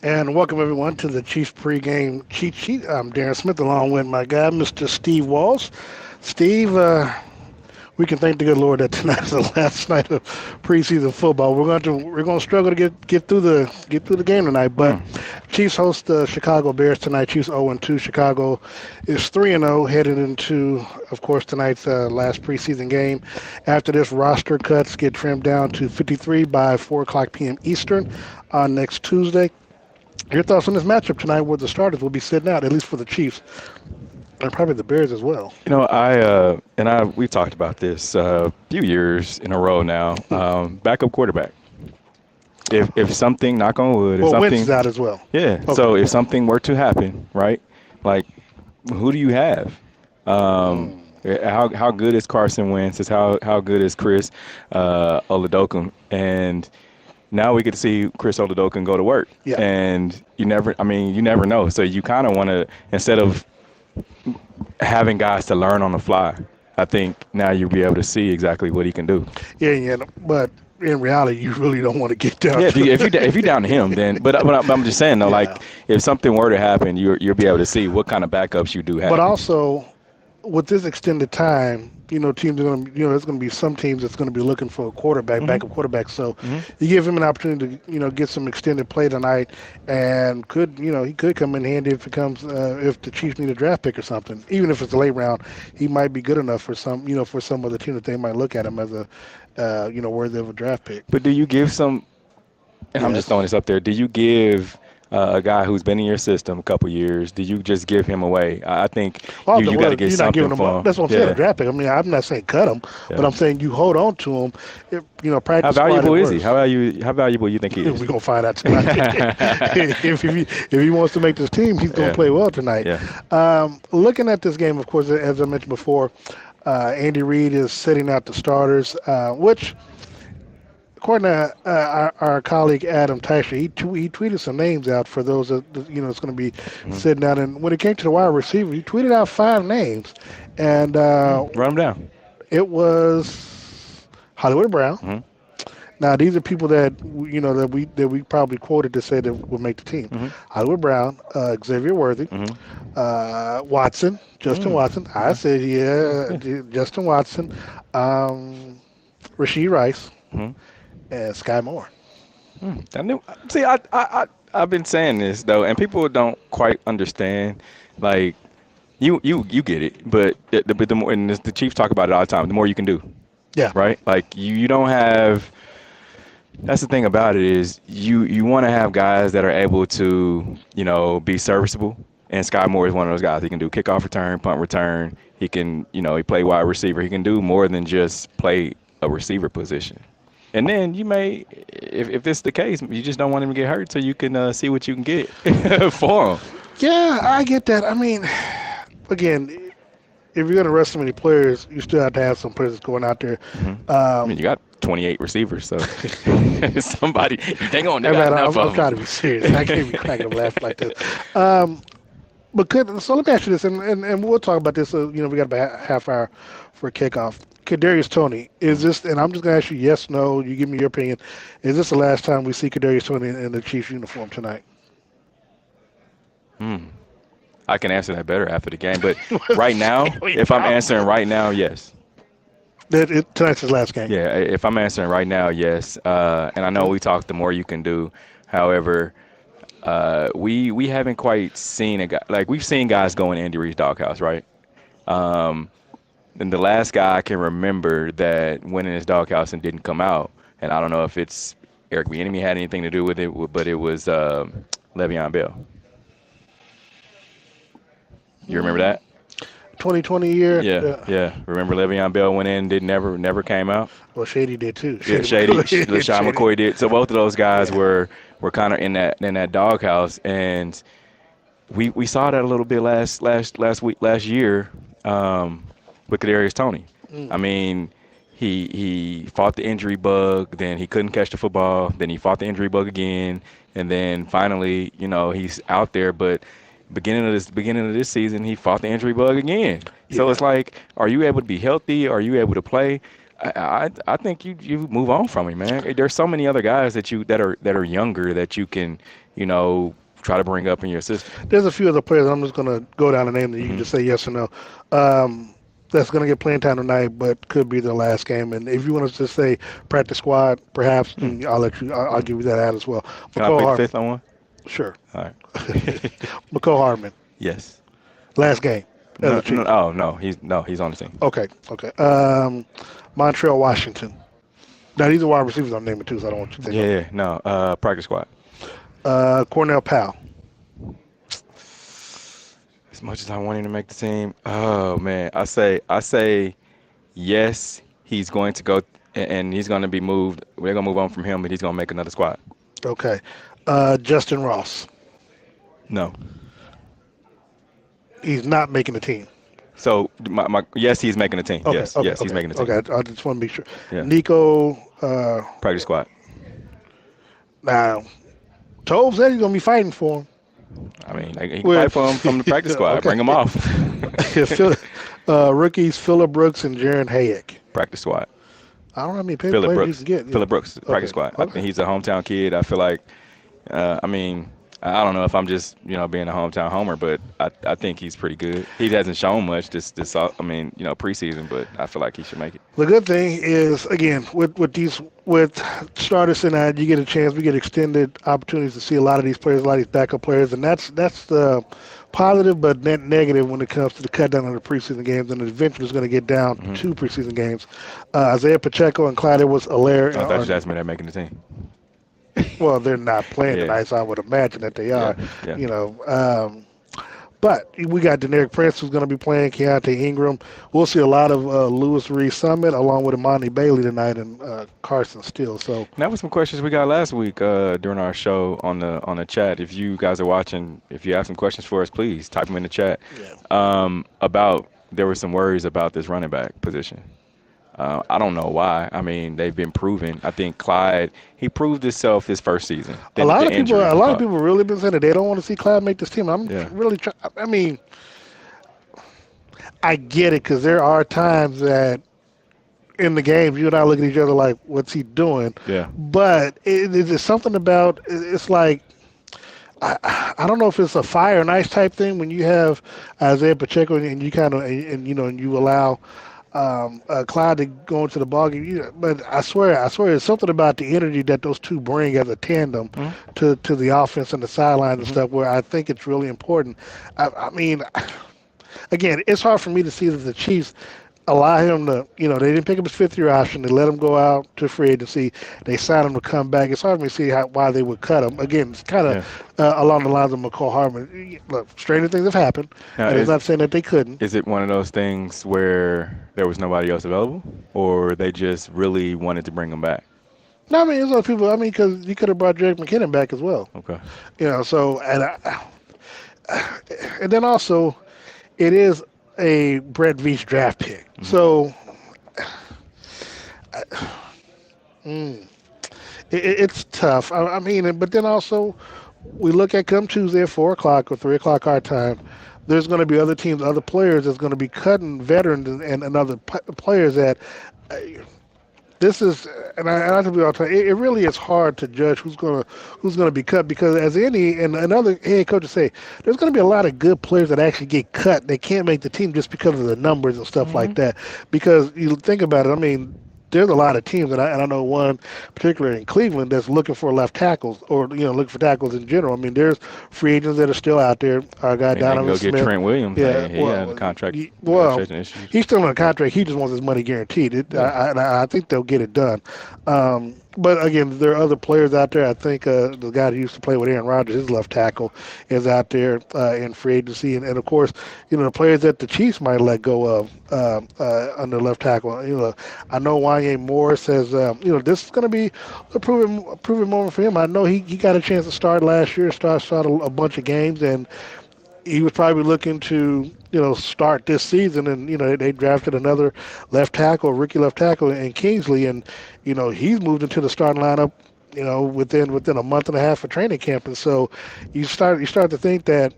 And welcome everyone to the Chiefs pregame cheat sheet. I'm Darren Smith, along with my guy, Mr. Steve Walls. Steve, we can thank the good Lord that tonight's the last night of preseason football. We're going to struggle to get through the game tonight. But Mm. Chiefs host the Chicago Bears tonight. Chiefs 0-2. Chicago is 3-0 headed into, of course, tonight's last preseason game. After this, roster cuts get trimmed down to 53 by 4 o'clock p.m. Eastern on next Tuesday. Your thoughts on this matchup tonight, where the starters will be sitting out, at least for the Chiefs, and probably the Bears as well. I we talked about this a few years in a row now. Backup quarterback. If something, knock on wood, if Well, Wentz is something, out as well. yeah. Okay. So if something were to happen, right? Like, who do you have? Mm. How good is Carson Wentz? Is how good is Chris Oladokun? And now we get to see Chris Oladokun go to work, Yeah. and you never know. So you kind of want to, instead of having guys to learn on the fly, I think now you'll be able to see exactly what he can do. Yeah. But in reality, you really don't want to get down Yeah, to it. if you down to him, then but I'm just saying though, Yeah. like if something were to happen, you'll be able to see what kind of backups you do But have. also, with this extended time, teams are going to, there's going to be some teams that's going to be looking for a quarterback, Hmm. backup quarterback. So Hmm. you give him an opportunity to, get some extended play tonight, and he could come in handy if the Chiefs need a draft pick or something. Even if it's a late round, he might be good enough for some other team that they might look at him as a, worthy of a draft pick. But do you give some? And I'm just Yes. throwing this up there. Do you give a guy who's been in your system a couple years? Do you just give him away? I think you got to get You're not giving something him up. for him. That's what I'm saying. A Yeah, draft pick. I mean, I'm not saying cut him, but yeah. I'm saying you hold on to him. If How practice squad at valuable is he? worst. How valuable you think he We're is? gonna find out tonight. if he wants to make this team, he's gonna Yeah, play well tonight. yeah. Looking at this game, of course, as I mentioned before, Andy Reid is setting out the starters, which, according to our colleague Adam Teicher, he tweeted some names out for those that it's going to be Hmm. sitting out. And when it came to the wide receiver, he tweeted out 5 names, and Run him down. it was Hollywood Brown. Hmm. Now these are people that that we probably quoted to say that will make the team. Hmm. Hollywood Brown, Xavier Worthy, Hmm. Watson, Justin Mm. Watson. I Okay. said Justin Watson, Rasheed Rice, Hmm. and Sky Moore. I knew. See, I've been saying this though, and people don't quite understand. Like you get it, but the more, and the Chiefs talk about it all the time. The more you can do, Yeah, right? Like you don't have. That's the thing about it is you want to have guys that are able to be serviceable. And Sky Moore is one of those guys. He can do kickoff return, punt return. He can he play wide receiver. He can do more than just play a receiver position. And then you may, if this is the case, you just don't want him to get hurt, so you can see what you can get for him. yeah, I get that. I mean, again, if you're going to rest so many players, you still have to have some players going out there. Hmm. I Um, mean, you got 28 receivers, so somebody you think on they hey, got man, enough I'm of trying them. to be serious. I can't be cracking up laughing like this. So let me ask you this, and we'll talk about this. We got about a half hour for kickoff. Kadarius Toney, is this? And I'm just gonna ask you yes, no. You give me your opinion. Is this the last time we see Kadarius Toney in the Chiefs uniform tonight? Hmm. I can answer that better after the game, but right now, We if I'm probably answering right now, yes. Tonight's his last game. Yeah, if I'm answering right now, yes. And I know we talked the more you can do. However, we haven't quite seen a guy like we've seen guys go in Andy Reid's doghouse, right? Um, and the last guy I can remember that went in his doghouse and didn't come out, and I don't know if it's Eric Bieniemy had anything to do with it, but it was Le'Veon Bell. You remember that? 2020 year. Yeah, yeah. Remember Le'Veon Bell went in, did never came out. Well, Shady did too. Yeah, Shady, LaShawn Shady. McCoy did. So both of those guys Yeah. were kind of in that doghouse, and we saw that a little bit last year with Kadarius Toney. I Mm. mean, he fought the injury bug, then he couldn't catch the football, then he fought the injury bug again, and then finally, he's out there. But beginning of this season, he fought the injury bug again. So Yeah. it's like, are you able to be healthy? Are you able to play? I think you move on from him, man. There's so many other guys that are younger that you can try to bring up in your system. There's a few other players. I'm just going to go down the name, and you can Hmm. just say yes or no. That's going to get playing time tonight, but could be their last game. And if you want to just say practice squad, perhaps, then I'll let you. I'll Hmm. give you that ad as well. Can I McCall plead the Hardman, fifth on one? sure. All right. McCall Hardman, Yes. last game as No, a no, Chief. oh no, he's on the team. Okay, okay. Montreal Washington. Now these are wide receivers I'm naming too, so I don't want you to think Yeah, no, practice squad. Cornell Powell. As much as I want him to make the team, oh man, I say yes, he's going to go and he's going to be moved. We're going to move on from him, but he's going to make another squad. Okay. Justin Ross. No. He's not making the team. So my yes, he's making the team. Okay, Yes, okay, yes, he's okay, making the team. okay. I just want to be sure. Yeah, Nico. practice squad. Now, Tove said he's gonna be fighting for him. I mean, he can fight With for him from the practice squad. Bring him off. Phil, rookies Phillip Brooks and Jaron Hayek. Practice squad. I don't know how many Phillip players you Brooks. can get. Yeah. Phillip Brooks. Practice Okay, squad. I okay. think he's a hometown kid. I feel like. I mean, I don't know if I'm just being a hometown homer, but I think he's pretty good. He hasn't shown much this I mean preseason, but I feel like he should make it. The good thing is, again, with starters tonight, you get a chance. We get extended opportunities to see a lot of these players, a lot of these backup players, and that's the positive but net negative when it comes to the cut down on the preseason games. And eventually, it's going to get down to Hmm. two preseason games. Isaiah Pacheco and Clyde Edwards-Helaire I thought you are, asked me that making the team. well, they're not playing Yeah, tonight, so I would imagine that they yeah, are. yeah. You know, but we got Deneric Prince who's going to be playing, Keontae Ingram. We'll see a lot of Lewis Reed Summit along with Imani Bailey tonight and Carson Steele. So And that was some questions we got last week during our show on the chat. If you guys are watching, if you have some questions for us, please type them in the chat. yeah. About there were some worries about this running back position. I don't know why. I mean, they've been proven. I think Clyde, he proved himself his first season. A Then lot the of people, injury a he lot of caught. people really been saying that they don't want to see Clyde make this team. I'm Yeah, really trying. I mean, I get it because there are times that in the games you and I look at each other like, "What's he doing?" yeah. But it's something about it's like I don't know if it's a fire and ice type thing when you have Isaiah Pacheco and you kind of and you allow Clyde to go into the ballgame. But I swear, it's something about the energy that those two bring as a tandem Hmm. to the offense and the sidelines and Hmm. stuff. Where I think it's really important. I mean, again, it's hard for me to see that the Chiefs allow him to, they didn't pick up his fifth-year option. They let him go out to free agency. They signed him to come back. It's hard for me to see why they would cut him. Again, it's kind Yeah. of along the lines of McCall Hardman. Look, stranger things have happened, Now, and it's not saying that they couldn't. is it one of those things where there was nobody else available, or they just really wanted to bring him back? No, I mean, there's other people. I mean, because you could have brought Jerick McKinnon back as well. Okay. So, and then also, it is a Brett Veach draft pick. Hmm. So, mm, it's tough. I mean, but then also, we look at come Tuesday at 4 o'clock or 3 o'clock our time. There's going to be other teams, other players that's going to be cutting veterans and other players that. Uh, this is, and I tell you all the time, it really is hard to judge who's gonna be cut because as and another head coaches say, there's gonna be a lot of good players that actually get cut. They can't make the team just because of the numbers and stuff Hmm. like that. Because you think about it, I mean, there's a lot of teams, and I know one particularly in Cleveland that's looking for left tackles or looking for tackles in general. I mean, there's free agents that are still out there. Our guy I mean, they can Donovan go get Smith. Trent Williams. Yeah, He had a contract well, negotiation issues. he's still on a contract. He just wants his money guaranteed. Yeah. I think they'll get it done. But again, there are other players out there. I think the guy who used to play with Aaron Rodgers, his left tackle, is out there in free agency, and of course, the players that the Chiefs might let go of on the left tackle. I know Wanye Morris says, this is going to be a proven moment for him. I know he got a chance to start last year, start a bunch of games, and he was probably looking to start this season, and they drafted another left tackle, rookie left tackle in Kingsley, and he's moved into the starting lineup within a month and a half of training camp, and so you start to think that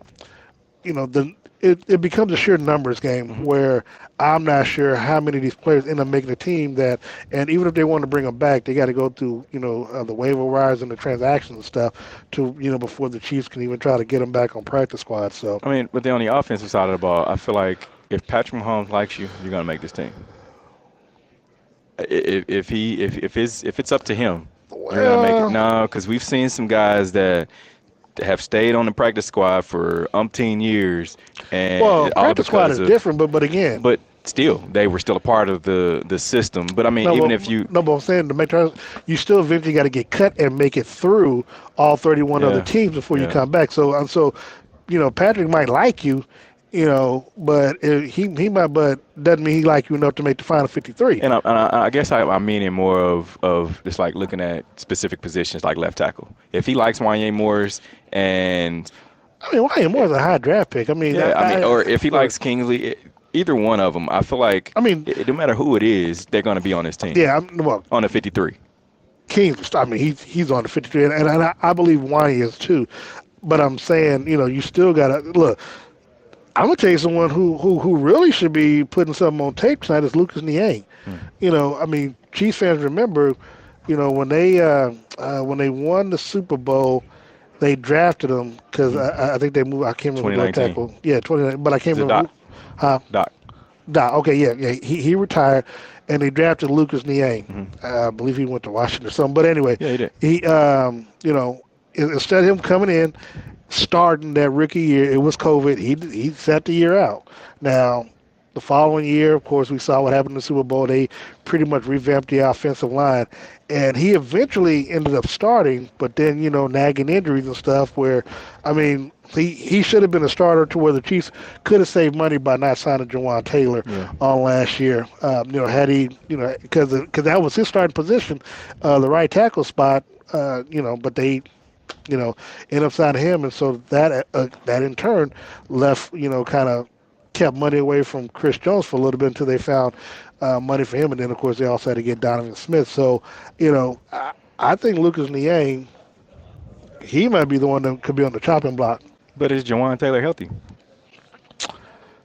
the it becomes a sheer numbers game Hmm. where I'm not sure how many of these players end up making the team that, and even if they want to bring them back, they got to go through, the waiver wires and the transactions and stuff to, before the Chiefs can even try to get them back on practice squad. So, I mean, but then on the offensive side of the ball, I feel like if Patrick Mahomes likes you, you're gonna make this team. If it's up to him, you're gonna make it. well, No, because we've seen some guys that have stayed on the practice squad for umpteen years, and all practice squad because is of. different, but again, But still, they were still a part of the system. But I mean, no, even but, if you, no, but I'm saying to make sure you still eventually got to get cut and make it through all 31 other yeah, teams before you yeah. come back. So Patrick might like you, but he might, but doesn't mean he like you enough to make the final 53. And I guess I mean it more of just like looking at specific positions like left tackle. If he likes Wanye Morris and I mean, Wyatt Moore's a high draft pick. I mean, yeah, I mean, or if he look, likes Kingsley, either one of them, I feel like I mean, no matter who it is, they're going to be on this team yeah, well, on the 53. Kings. I mean, he's on the 53, and I believe Wyatt is too. But I'm saying, you still got to look. I'm gonna tell you someone who really should be putting something on tape tonight is Lucas Niang. Hmm. I mean, Chiefs fans remember, when they won the Super Bowl, they drafted him because Hmm. I think they moved. I can't remember the left 2019. tackle. Yeah, 29, but I can't Is it remember. Doc? Huh? Doc. Nah, okay, yeah. He retired, and they drafted Lucas Niang. Hmm. I believe he went to Washington or something. But anyway, Yeah, he did. instead of him coming in, starting that rookie year, it was COVID. He sat the year out. Now, the following year, of course, we saw what happened in the Super Bowl. They pretty much revamped the offensive line, and he eventually ended up starting, but then nagging injuries and stuff. Where, I mean, he should have been a starter to where the Chiefs could have saved money by not signing Jawan Taylor Yeah. on last year. Had he, because that was his starting position, the right tackle spot. But they end up signing him, and so that in turn left kind of kept money away from Chris Jones for a little bit until they found money for him, and then of course they also had to get Donovan Smith. So I think Lucas Niang, he might be the one that could be on the chopping block. But is Jawan Taylor healthy?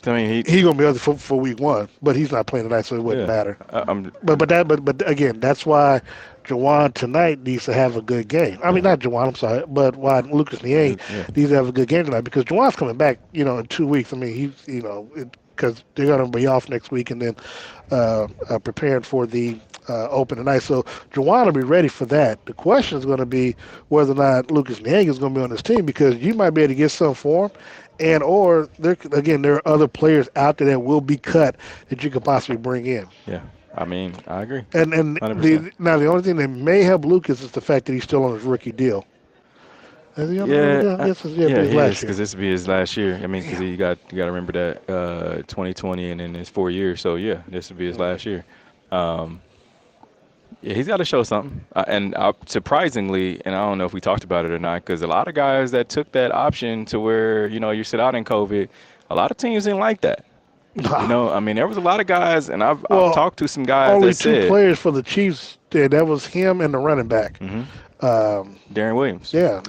I mean, He's gonna be healthy for week one, but he's not playing tonight, so it wouldn't yeah. matter. I'm But again, that's why Jawan tonight needs to have a good game. I mean, not Jawan, I'm sorry, but why Lucas Niang yeah. needs to have a good game tonight because Jawan's coming back, in 2 weeks. I mean, because they're going to be off next week and then preparing for the open tonight. So Jawan will be ready for that. The question is going to be whether or not Lucas Niang is going to be on this team because you might be able to get some for him. And or there are other players out there that will be cut that you could possibly bring in. Yeah. I mean, I agree. And 100%. now the only thing that may help Lucas is the fact that he's still on his rookie deal. Is he on the rookie deal? Yes, Yeah, his he last is year. because this will be his last year. I mean, because Yeah. you got to remember that 2020 and then his 4 years. So yeah, this will be his last year. Um, yeah, he's got to show something. Surprisingly, and I don't know if we talked about it or not, because a lot of guys that took that option to where you sit out in COVID, a lot of teams didn't like that. I mean, there was a lot of guys, and I've Well, talked to some guys only that two said, players for the Chiefs did. That was him and the running back. hmm Um, Darren Williams. yeah,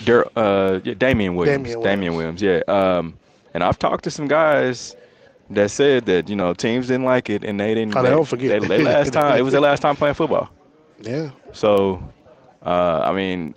Yeah, Damian Williams. Damian Damian Williams. Williams, yeah. And I've talked to some guys that said that, teams didn't like it and they didn't. Oh, they don't forget. They last time, it was their last time playing football. yeah. So, I mean,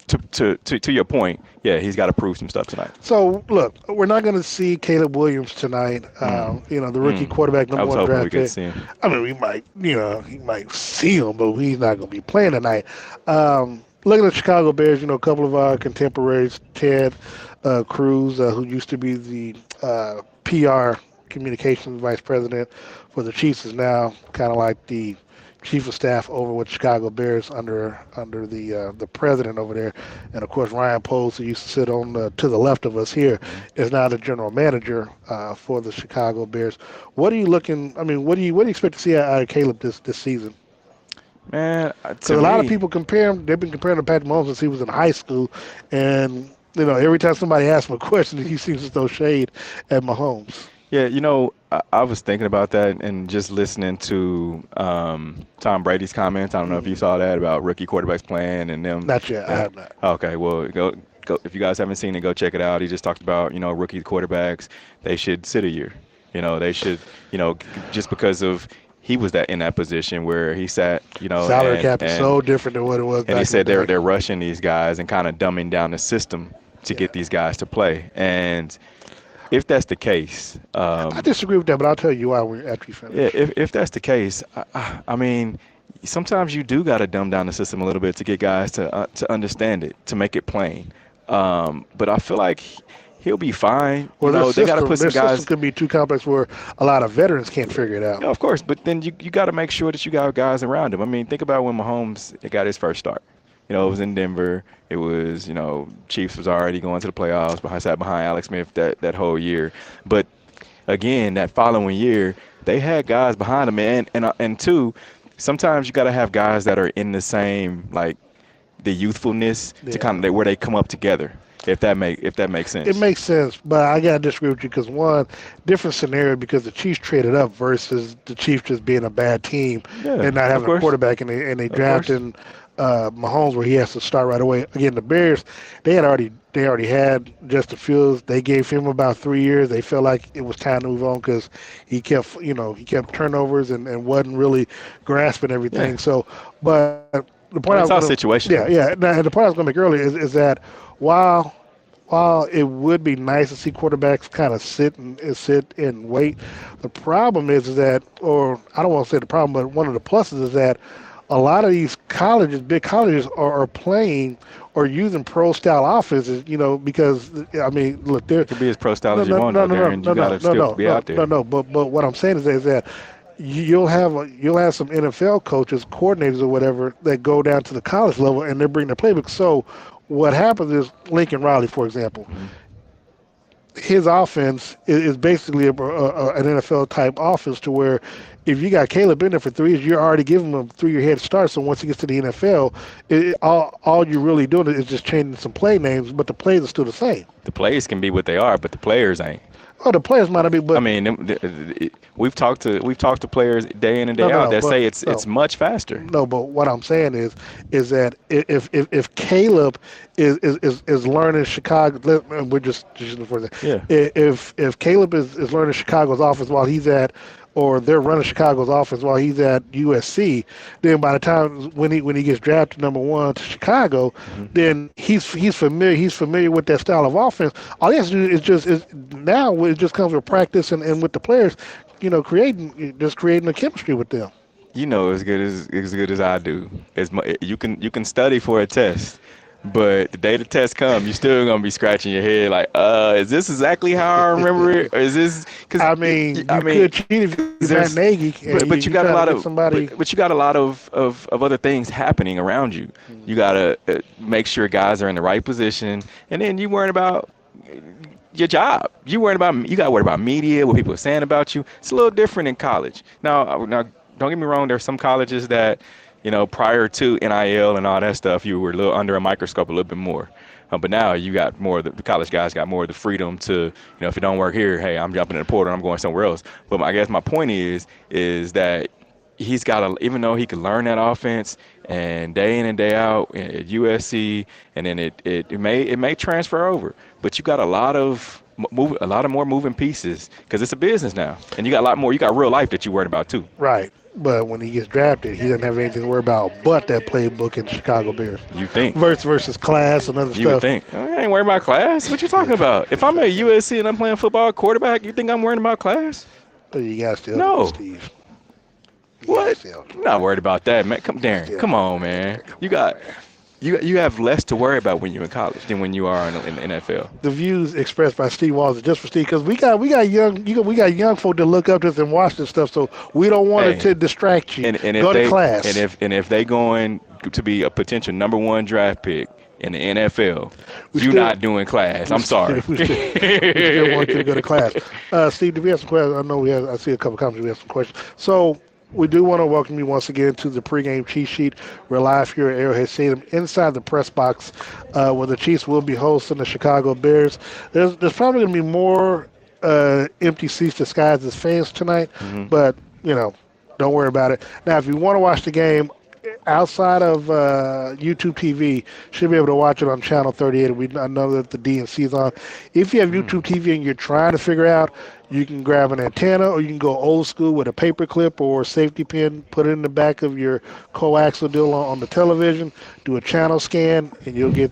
to your point, yeah, he's got to prove some stuff tonight. So look, we're not going to see Caleb Williams tonight. The rookie quarterback, I number was one hoping we draft could pick. see him. I mean, we might, he might see him, but he's not going to be playing tonight. Looking at the Chicago Bears, a couple of our contemporaries, Ted Cruz, who used to be the PR communications vice president for the Chiefs, is now kind of like the chief of staff over with Chicago Bears under the president over there, and of course Ryan Poles, who used to sit on to the left of us here, is now the general manager for the Chicago Bears. What are you looking? I mean, what do you expect to see out of Caleb this season? Man, Because a lot of people compare him. They've been comparing to Patrick Mahomes since he was in high school, and every time somebody asks him a question, he seems to throw shade at Mahomes. Yeah, I was thinking about that and just listening to Tom Brady's comments. I don't know if you saw that about rookie quarterbacks playing and them. Not yet. I have not. Okay, well, if you guys haven't seen it, go check it out. He just talked about, rookie quarterbacks, they should sit a year. They should, just because of he was in that position where he sat, Salary and cap is so different than what it was and he back in the said day. they're rushing these guys and kind of dumbing down the system to Yeah. get these guys to play. And if that's the case, I disagree with that, but I'll tell you why after you yeah, finish. if that's the case, I mean, sometimes you do got to dumb down the system a little bit to get guys to understand it, to make it plain. But I feel like he'll be fine. Well, They got to put their some system guys. could be too complex where a lot of veterans can't figure it out. Yeah, of course, but then you got to make sure that you got guys around him. I mean, think about when Mahomes got his first start. It was in Denver. It was, Chiefs was already going to the playoffs, sat behind Alex Smith that whole year. But again, that following year, they had guys behind them, and two, sometimes you got to have guys that are in the same like the youthfulness to Yeah. kind of where they come up together. If that makes It sense. makes sense, but I gotta disagree with you because one different scenario because the Chiefs traded up versus the Chiefs just being a bad team Yeah, and not of having a course, quarterback and they of course. drafting Mahomes where he has to start right away. Again, the Bears they already had Justin Fields. They gave him about 3 years. They felt like it was time to move on because he kept turnovers and wasn't really grasping Yeah, everything. So, but the point I I was mean, it's all gonna situational. yeah. Now, and the point I was gonna make earlier is that while while it would be nice to see quarterbacks kind of sit and wait, the problem is that, or I don't want to say the problem, but one of the pluses is that a lot of these colleges, big colleges, are playing or using pro style offenses. Because I mean, look, they're You can be as pro style no, as you no, want, no, though, no, no, Darren. no, You got no, to no, still no, be no, out there. no, no. But what I'm saying is that you'll have some NFL coaches, coordinators, or whatever that go down to the college level and they bring their playbook. So what happens is Lincoln Riley, for example, Hmm. his offense is basically an NFL type offense to where if you got Caleb in there for 3 years, you're already giving him a 3 year head start. So once he gets to the NFL, all you're really doing is just changing some play names, but the plays are still the same. The plays can be what they are, but the players ain't. Oh, the players might not be, I but mean, we've talked to players day in and no, day no, out no, that but say it's no. much faster. No, but what I'm saying is that if Caleb is learning Chicago, we're just for that. Yeah. If Caleb is learning Chicago's offense while he's at, or they're running Chicago's offense while he's at USC, then by the time when he gets drafted number one to Chicago, Hmm. then he's familiar with that style of offense. All he has to do is now it just comes with practice and with the players, creating a chemistry with them. As good as I do. You can study for a test, but the day the test comes, you still gonna be scratching your head like, is this exactly how I remember it, or is this? Because I mean, I you mean, could cheat if you're Matt there's Nagy and but you you got a try to lot get of somebody. but you got a lot of other things happening around you. You gotta make sure guys are in the right position, and then you worrying about your job. You got to worry about media, what people are saying about you. It's a little different in college. Now, don't get me wrong. There's some colleges that, prior to NIL and all that stuff, you were a little under a microscope a little bit more. But now you got more. The college guys got more of the freedom to, if it don't work here, hey, I'm jumping in the portal. I'm going somewhere else. But I guess my point is that he's got to, even though he could learn that offense and day in and day out at USC, and then it may transfer over, but you got a lot of more moving pieces because it's a business now, and you got a lot more. You got real life that you worried about too. Right. But when he gets drafted, he doesn't have anything to worry about but that playbook in the Chicago Bears. You think? Versus class and other You would stuff. think. I ain't worried about class. What you talking about? If I'm at USC and I'm playing football quarterback, you think I'm worried about class? But you got to still No. Steve. You gotta What? still I'm not worried about that, man. Darren, Yeah. come on, man. You have less to worry about when you're in college than when you are in the NFL. The views expressed by Steve Walls are just for Steve because we got young folk that look up to us and watch this stuff, so we don't want it Hey, to distract you. and Go if to they class. and if they going to be a potential number one draft pick in the NFL, We you're still- not doing class. I'm sorry. we still want you to go to class. Steve, do we have some questions? I know I see a couple comments. We have some questions. So we do want to welcome you once again to the pregame cheat sheet. We're live here at Arrowhead Stadium inside the press box where the Chiefs will be hosting the Chicago Bears. There's probably going to be more empty seats disguised as fans tonight, Mhm. but, don't worry about it. Now, if you want to watch the game, outside of YouTube TV, should be able to watch it on Channel 38. I know that the DNC is on. If you have YouTube Mm. TV and you're trying to figure out, you can grab an antenna or you can go old school with a paper clip or a safety pin, put it in the back of your coaxial deal on the television, do a channel scan, and you'll get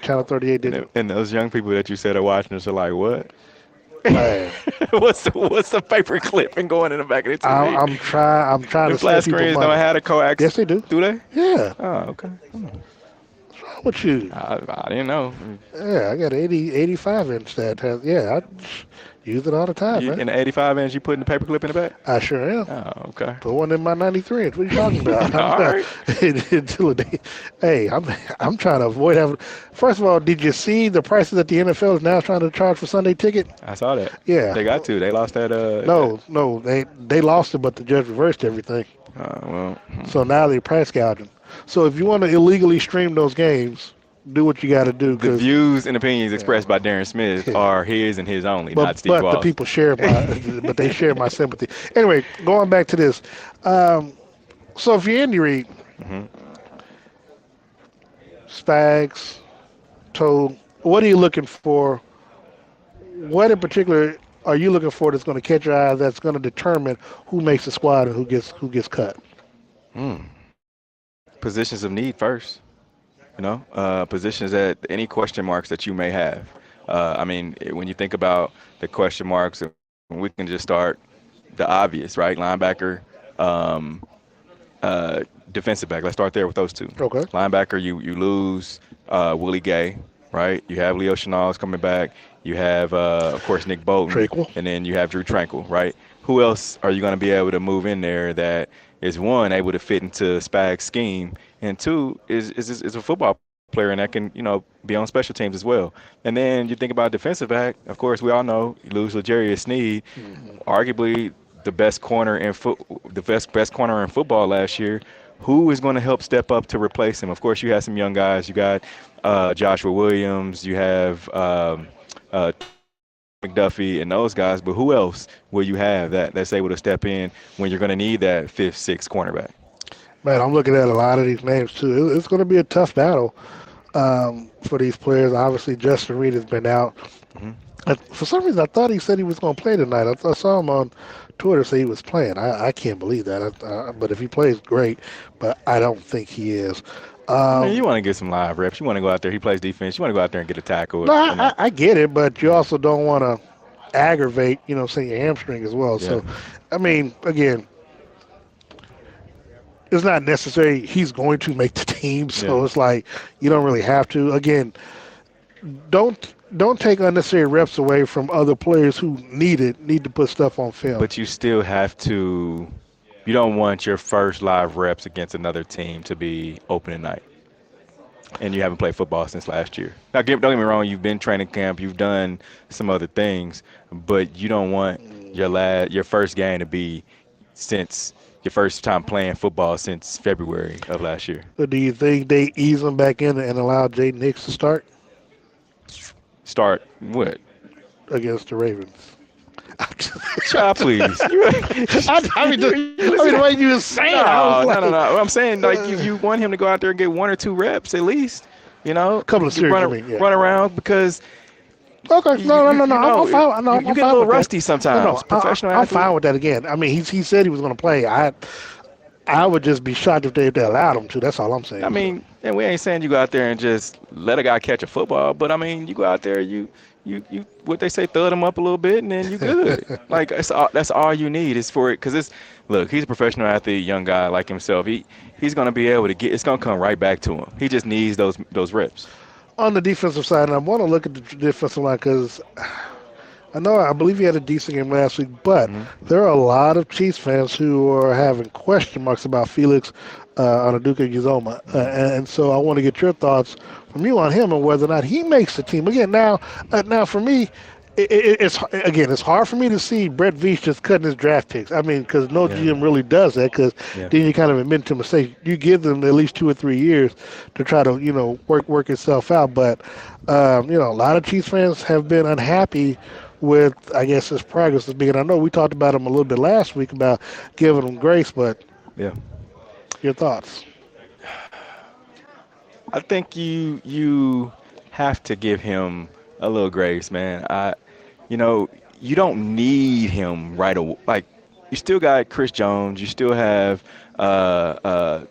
Channel 38 digital. And those young people that you said are watching this are like, what? Man, What's the paper clip and going in the back of the TV? I'm trying The to save flat people screens don't money. have a coax, Yes, they do. do they? Yeah. Oh, okay. What's wrong with you? I didn't know. Yeah, I got 85 inch that has. Yeah, I use it all the time, man. In the 85 inch, you putting the paper clip in the back? I sure am. Oh, okay. Put one in my 93 inch. What are you talking about? I'm All not, right. until a day. Hey, I'm trying to avoid having. First of all, did you see the prices that the NFL is now trying to charge for Sunday ticket? I saw that. Yeah. They got to. They lost that. No, they lost it, but the judge reversed everything. Well. So now they're price gouging. So if you want to illegally stream those games, do what you got to do. The Cause, views and opinions expressed by Darren Smith Yeah. are his and his only, not Steve but the Walsh. people share but they share my sympathy. Anyway, going back to this. So if you're Andy Reid, Hmm. Spags, Toad, what are you looking for? What in particular are you looking for that's going to catch your eye? That's going to determine who makes the squad and who gets cut. Positions of need first. Positions that any question marks that you may have. I mean, when you think about the question marks, we can just start the obvious, right? Linebacker, um, defensive back. Let's start there with those two. Okay. Linebacker, you lose Willie Gay, right? You have Leo Chenal's coming back. You have, of course, Nick Bolton. Tranquil. And then you have Drew Tranquil, right? Who else are you going to be able to move in there that is, one, able to fit into Spag's scheme, and two, is a football player and that can, be on special teams as well. And then you think about defensive back, of course, we all know you lose L'Jarius Sneed, arguably the best corner best corner in football last year. Who is going to help step up to replace him? Of course, you have some young guys. You got Joshua Williams. You have McDuffie and those guys. But who else will you have that's able to step in when you're going to need that fifth, sixth cornerback? Man, I'm looking at a lot of these names too. It's going to be a tough battle for these players. Obviously, Justin Reed has been out. Mm-hmm. For some reason, I thought he said he was going to play tonight. I saw him on Twitter say he was playing. I can't believe that. But if he plays, great. But I don't think he is. You want to get some live reps. You want to go out there. He plays defense. You want to go out there and get a tackle. No, I get it, but you also don't want to aggravate, say your hamstring as well. Yeah. So, I mean, again, it's not necessary he's going to make the team. So Yeah. it's like you don't really have to. Again, don't take unnecessary reps away from other players who need to put stuff on film. But you still have to. You don't want your first live reps against another team to be opening night, and you haven't played football since last year. Now, don't get me wrong. You've been training camp. You've done some other things, but you don't want your first game to be since your first time playing football since February of last year. So do you think they ease him back in and allow Jaden Hicks to start Start what? against the Ravens? Child, please. I mean, the way you were saying, No. I'm saying you want him to go out there and get one or two reps at least. A couple of series, run around because Okay, no. I'm fine. No, you I'm get fine a little with that. rusty sometimes. No, Professional I'm athlete. fine with that. Again, I mean, he said he was going to play. I would just be shocked if they allowed him to. That's all I'm saying. I mean, and we ain't saying you go out there and just let a guy catch a football, but I mean, you go out there, you what they say, thud him up a little bit, and then you good. Like that's all you need is for it, because look, he's a professional athlete, young guy like himself. He's gonna be able to get. It's gonna come right back to him. He just needs those reps. On the defensive side, and I want to look at the defensive line because I believe he had a decent game last week, but there are a lot of Chiefs fans who are having question marks about Felix Anaduka-Uzoma. And so I want to get your thoughts from you on him and whether or not he makes the team. Again, now for me, it's hard for me to see Brett Veach just cutting his draft picks. I mean, because no GM really does that, because then you kind of admit to mistake. You give them at least 2 or 3 years to try to work itself out. But a lot of Chiefs fans have been unhappy with, I guess, his progress is big. And I know we talked about him a little bit last week about giving him grace, but Yeah. Your thoughts? I think you have to give him a little grace, man. You know, you don't need him right away. Like, you still got Chris Jones. You still have uh, uh,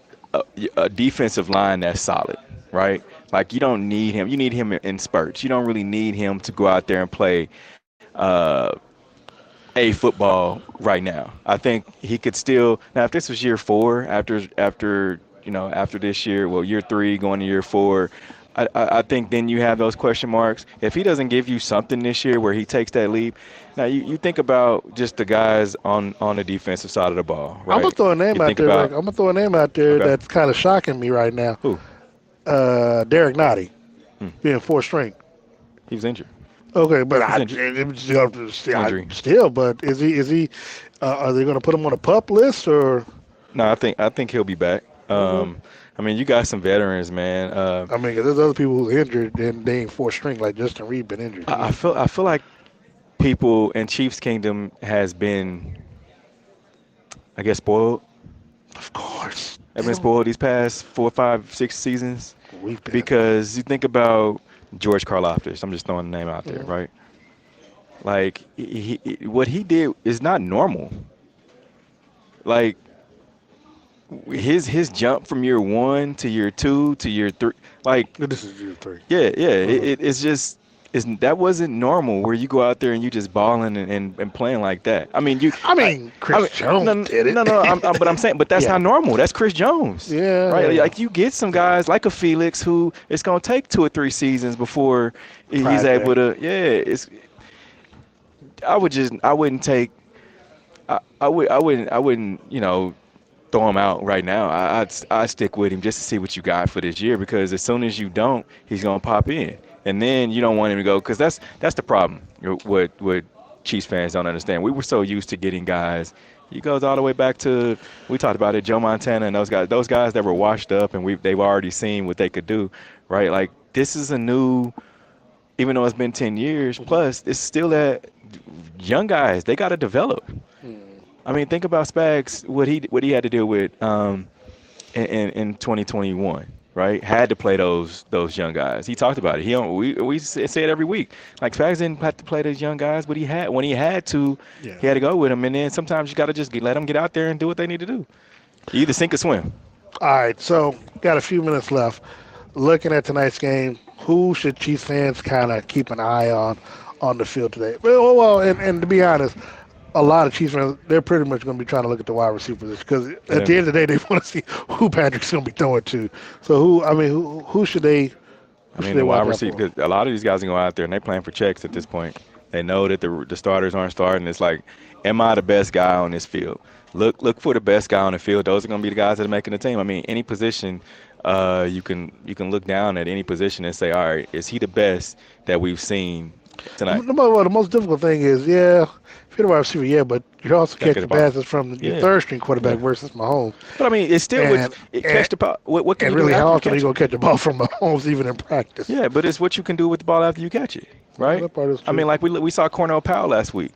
a defensive line that's solid, right? Like, you don't need him. You need him in spurts. You don't really need him to go out there and play a football right now. I think he could still now if this was year four after this year, well year three going to year four, I think then you have those question marks. If he doesn't give you something this year where he takes that leap, now you think about just the guys on the defensive side of the ball, I'm gonna right? throw a You name out think there, Rick. about I'm gonna throw a name out there okay, that's kind of shocking me right now. who? Derek Nottie Hmm. being fourth string. He was injured. Okay, but He was injured. Injury. still, but is he? Are they going to put him on a pup list or? No, I think he'll be back. Okay. I mean, you got some veterans, man. I mean, 'cause there's other people who injured and they ain't fourth string like Justin Reed been injured. I feel like people in Chiefs Kingdom has been, I guess, spoiled. Of course, Have been spoiled these past 4, 5, 6 seasons we've been. because you think about George Karlaftis. I'm just throwing the name out there, Mhm. right? Like what he did is not normal. Like his jump from year one to year two to year three, like This is year three. yeah, Uh-huh. it's just that wasn't normal where you go out there and you just balling and playing like that. I mean, I I, mean, I Chris mean, Jones no, did it. no, no. But I'm saying, but that's Yeah. not normal. That's Chris Jones, right? Yeah. Like you get some guys like a Felix who it's gonna take 2 or 3 seasons before he's Prize able back. to. Yeah, I wouldn't take. I wouldn't, throw him out right now. I'd stick with him just to see what you got for this year because as soon as you don't, he's gonna pop in, and then you don't want him to go because that's the problem. What Chiefs fans don't understand. We were so used to getting guys. He goes all the way back to we talked about it, Joe Montana and those guys that were washed up and they've already seen what they could do, right? Like this is a new, even though it's been 10 years plus, it's still that young guys they got to develop. Hmm. I mean, think about Spags, what he had to deal with in 2021, right? Had to play those young guys. He talked about it. He don't, we say it every week. Like Spags didn't have to play those young guys, but when he had to, Yeah. he had to go with them. And then sometimes you got to just let them get out there and do what they need to do. You either sink or swim. All right, so got a few minutes left. Looking at tonight's game, who should Chiefs fans kind of keep an eye on the field today? And to be honest, a lot of Chiefs fans they're pretty much going to be trying to look at the wide receiver position because at the end of the day they want to see who Patrick's going to be throwing to. So who should they? I Who should mean, they the wide watch out receiver, for? because a lot of these guys can go out there and they're playing for checks at this point. They know that the starters aren't starting. It's like, am I the best guy on this field? Look for the best guy on the field. Those are going to be the guys that are making the team. I mean, any position, you can look down at any position and say, all right, is he the best that we've seen tonight? The most difficult thing is, yeah, if you're the wide receiver, yeah, but you're also Gotta get catching the ball. passes from your Yeah. third string quarterback Yeah. versus Mahomes. But I mean, it's still And- catch the ball. What can And you do really, after how you often are catch you it? going to catch the ball from Mahomes even in practice? Yeah, but it's what you can do with the ball after you catch it, right? That part is I mean, true. like we saw Cornell Powell last week.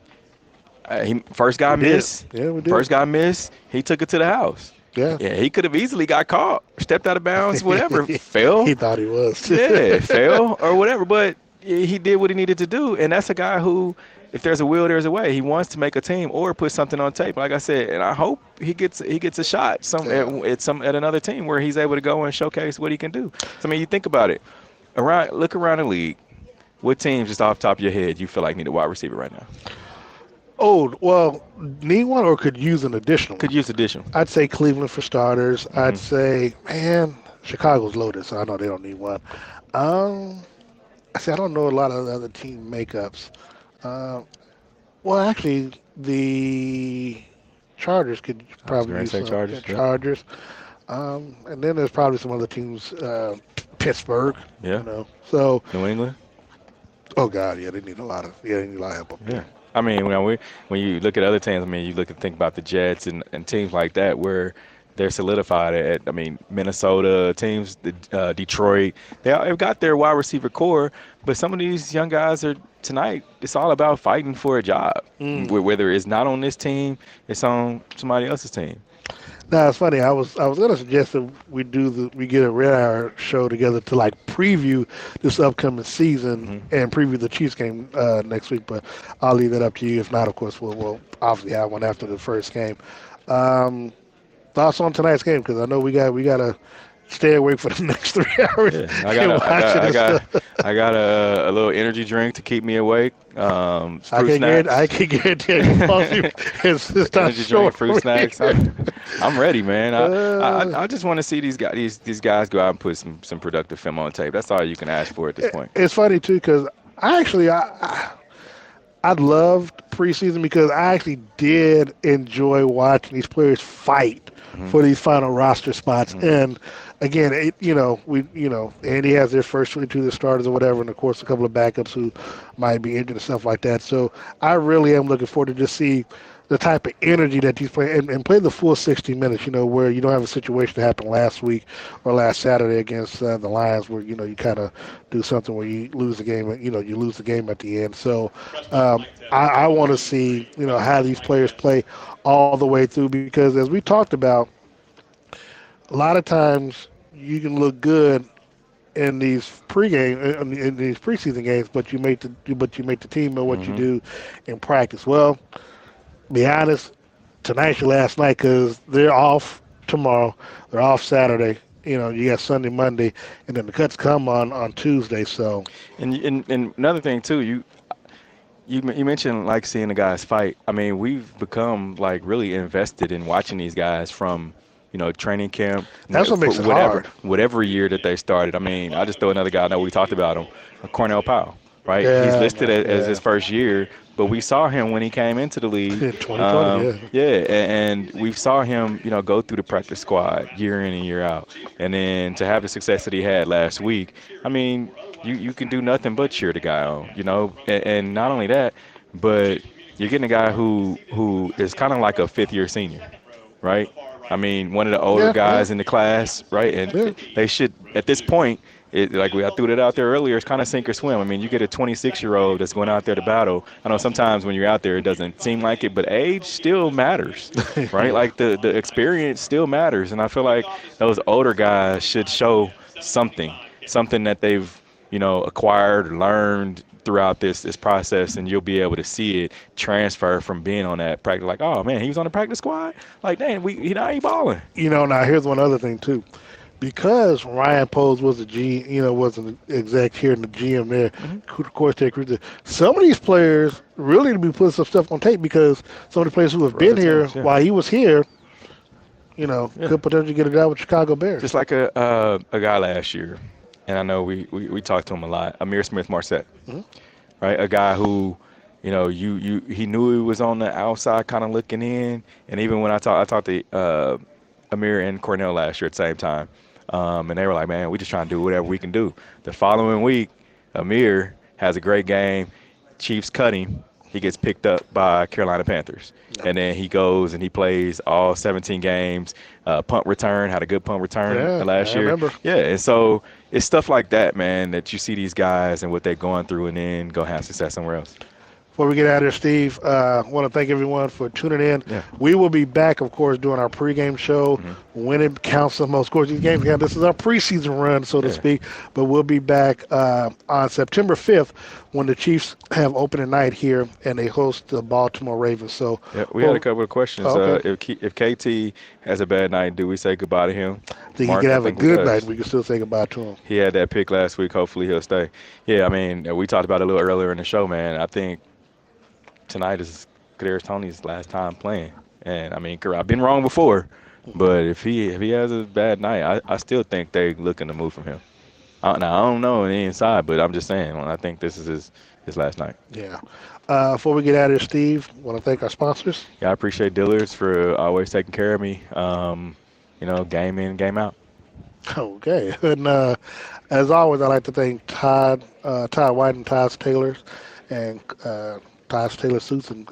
He first guy We did. missed. Yeah, we did. First guy missed. He took it to the house. Yeah. Yeah, he could have easily got caught, stepped out of bounds, whatever, fell. He thought he was. Yeah, fell or whatever. But he did what he needed to do, and that's a guy who, if there's a will, there's a way. He wants to make a team or put something on tape. Like I said, and I hope he gets a shot at another team where he's able to go and showcase what he can do. So I mean, you think about it. Look around the league. What teams, just off the top of your head, you feel like need a wide receiver right now? Oh, well, need one or could use an additional Could one? use additional. I'd say Cleveland for starters. Mm-hmm. I'd say, man, Chicago's loaded, so I know they don't need one. I don't know a lot of the other team makeups. Uh, well, actually, the Chargers could probably gonna use say some Chargers, yeah. Chargers. And then there's probably some other teams, Pittsburgh. Yeah. You know. So, New England. oh God, yeah, they need a lot of help up Yeah. there. I mean, when you look at other teams, I mean, you think about the Jets and teams like that where they're solidified I mean, Minnesota teams, Detroit, they've got their wide receiver core, but some of these young guys are tonight. It's all about fighting for a job, whether it's not on this team, it's on somebody else's team. Now it's funny. I was gonna suggest that we get a Red Hour show together to like preview this upcoming season Hmm. and preview the Chiefs game next week. But I'll leave that up to you. If not, of course, we'll obviously have one after the first game. Um, Thoughts on tonight's game? Because I know we gotta stay awake for the next 3 hours Yeah, I got and a, I watch got, it I and got, stuff. I got a little energy drink to keep me awake. I Fruit can guarantee, I snacks. can guarantee you, Fossey, it's not Energy drink, short fruit for me. snacks. I'm ready, man. Uh, I just want to see these guys go out and put some productive film on tape. That's all you can ask for at this point. it's funny too because I loved preseason because I actually did enjoy watching these players fight Hmm. for these final roster spots. Hmm. And again, Andy has their first 22 the starters or whatever, and of course a couple of backups who might be injured and stuff like that. So I really am looking forward to just see the type of energy that these play and play the full 60 minutes. Where you don't have a situation that happened last week or last Saturday against the Lions, where you kind of do something where you lose the game. You lose the game at the end. So I want to see how these players play all the way through because as we talked about, a lot of times you can look good in these pregame in these preseason games, but you make the team know what you Hmm. do in practice. Well, be honest, tonight's your last night because they're off tomorrow. They're off Saturday. You got Sunday, Monday, and then the cuts come on Tuesday. So And another thing too, you mentioned like seeing the guys fight. I mean, we've become like really invested in watching these guys from, training camp that's what for makes it hard. whatever year that they started. I mean, I just throw another guy. I know we talked about him, Cornell Powell, right? He's Yeah, listed man. as his Yeah, first year, but we saw him when he came into the league. 2020. Yeah. Yeah, and we saw him, go through the practice squad year in and year out, and then to have the success that he had last week. I mean, you can do nothing but cheer the guy on, and not only that, but you're getting a guy who is kind of like a fifth year senior, right? I mean, one of the older Yeah, yeah, guys in the class, right? And yeah. they should, at this point, I threw it out there earlier, it's kind of sink or swim. I mean, you get a 26-year-old that's going out there to battle. I know sometimes when you're out there, it doesn't seem like it, but age still matters, right? Yeah. Like the experience still matters. And I feel like those older guys should show something that they've, acquired, learned throughout this process, and you'll be able to see it transfer from being on that practice. Like, oh man, he was on the practice squad. Like, dang, now he balling. Now here's one other thing too. Because Ryan Poles was was an exec here and the GM there, Hmm. of course, they recruited. Some of these players really need to be putting some stuff on tape because some of the players who have been here Representatives, yeah, while he was here, yeah. could potentially get it out with Chicago Bears. Just like a guy last year, and I know we talked to him a lot. Amir Smith Marset, Mhm. right? A guy who, he knew he was on the outside, kind of looking in. And even when I talked to Amir and Cornell last year at the same time, and they were like, man, we just trying to do whatever we can do. The following week, Amir has a great game. Chiefs cut him. He gets picked up by Carolina Panthers. Yep. And then he goes and he plays all 17 games. Punt return, had a good punt return Yeah, I last year. remember. Yeah, and so it's stuff like that, man, that you see these guys and what they're going through and then go have success somewhere else. Before we get out of here, Steve, I want to thank everyone for tuning in. Yeah. We will be back, of course, doing our pregame show Hmm. when it counts the most. Of course, these games count. This is our preseason run, so to Yeah. speak. But we'll be back on September 5th when the Chiefs have opening night here and they host the Baltimore Ravens. So, Yeah, we had a couple of questions. oh, okay. If KT has a bad night, do we say goodbye to him? I think he Mark, can I have a think we good does. night. We can still say goodbye to him. He had that pick last week. Hopefully he'll stay. Yeah, I mean, we talked about it a little earlier in the show, man. I think tonight is Kadarius Toney's last time playing, and I mean, I've been wrong before, but if he has a bad night, I still think they looking to move from him. Now I don't know on the inside, but I'm just saying, I think this is his last night. Yeah. Before we get out of here, Steve, want to thank our sponsors. Yeah, I appreciate Dillard's for always taking care of me. Game in, game out. Okay. And as always, I'd like to thank Todd White and Todd's Tailors and Todd's Tailor Suits and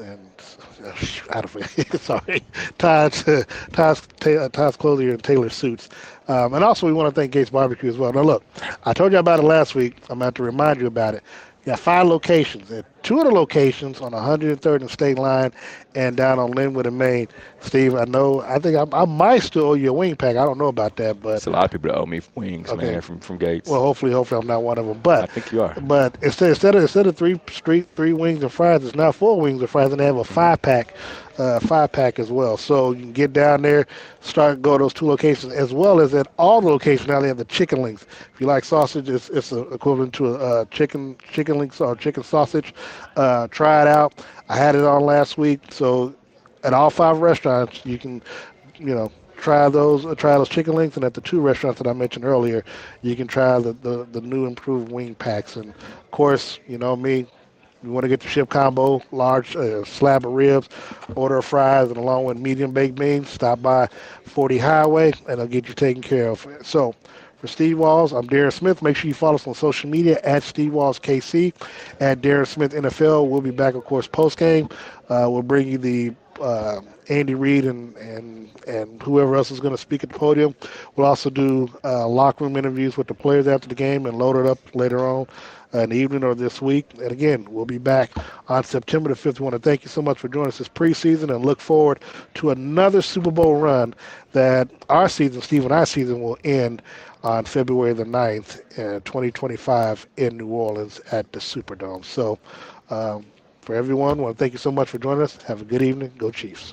I don't forget, sorry, Todd's Clothing and Tailor Suits. And also we want to thank Gates Barbecue as well. Now look, I told you about it last week. I'm going to have to remind you about it. Yeah, 5 locations. At two of the locations on 103rd and State Line and down on Linwood and Main. Steve, I know, I think I might still owe you a wing pack. I don't know about that, but It's a lot of people that owe me wings, okay. man, from Gates. Well, hopefully, I'm not one of them. I think you are. But instead of three wings and fries, it's now 4 wings and fries, and they have a Hmm. 5 pack as well. So you can get down there, start go to those 2 locations, as well as at all the locations. Now they have the chicken links. If you like sausage, it's equivalent to a chicken links or chicken sausage. Try it out. I had it on last week, so at all 5 restaurants you can try those chicken links, and at the 2 restaurants that I mentioned earlier, you can try the new improved wing packs. And of course, you know me, you want to get the ship combo, large slab of ribs, order of fries, and along with medium baked beans, stop by 40 Highway, and I'll get you taken care of. So, for Steve Walls, I'm Darren Smith. Make sure you follow us on social media at Steve Walls KC, at Darren Smith NFL. We'll be back, of course, post game. We'll bring you the Andy Reid and whoever else is going to speak at the podium. We'll also do locker room interviews with the players after the game and load it up later on in the evening or this week. And again, we'll be back on September the 5th. We want to thank you so much for joining us this preseason and look forward to another Super Bowl run that our season, Steve and our season, will end on February the 9th, 2025 in New Orleans at the Superdome. So, for everyone, I want to thank you so much for joining us. Have a good evening. Go Chiefs.